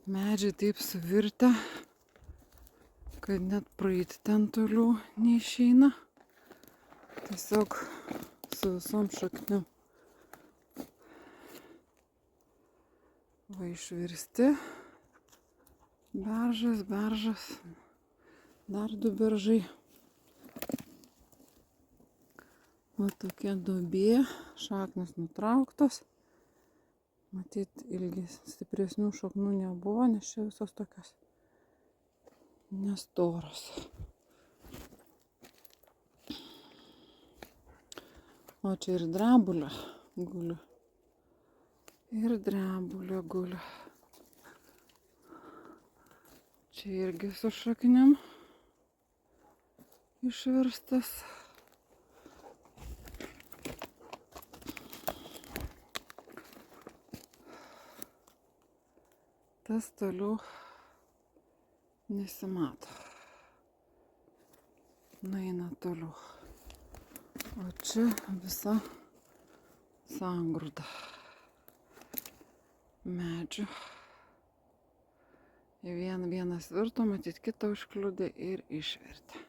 Medžiai taip suvirtę, kad net praeiti ten toliau neišeina. Tiesiog su visom šaknim. Va išvirsti. Beržas. Dar 2 beržai. Va tokia duobė, šaknis nutrauktos. Matyt, stipresnių šaknų nebuvo, nes čia visos tokios nestoros. O čia ir drebulė guli. Čia irgi su šaknim išverstas. Tas toliau nesimato. Nueina toliau. O čia visa sangrūda medžių. Vienas virto, matyt, kitą užkliudė ir išvertė.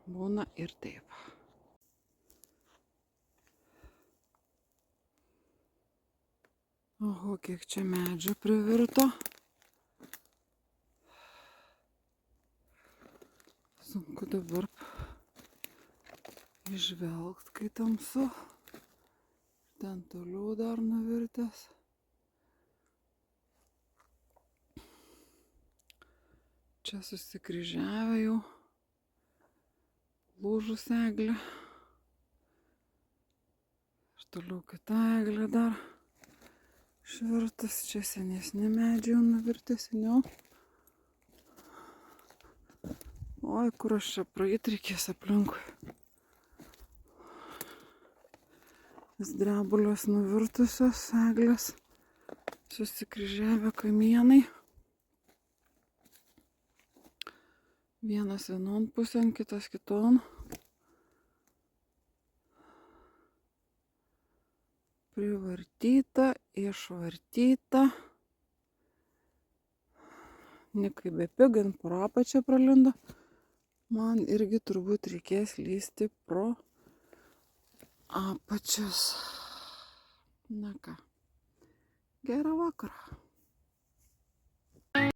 Būna ir taip. Oho, kiek čia medžių privirto. Sunku dabar išvelgt, kai tamsu. Ten toliau dar nuvirtęs. Čia susikryžiavę jau lūžus eglė. Ir toliau kita eglė dar išvirtas. Čia senesni medžiai jau nuvirtę seniau. Oi, kur aš čia praeit reikės aplinkui. Drebulės nuvirtusios, eglės, susikryžiavę kamienai. Vienas vienon pusėn, kitas kiton. Privartyta, išvartyta. Nikai bepigant pro apačią pralindo. Man irgi turbūt reikės lysti pro apačias. Na ką, gerą vakarą.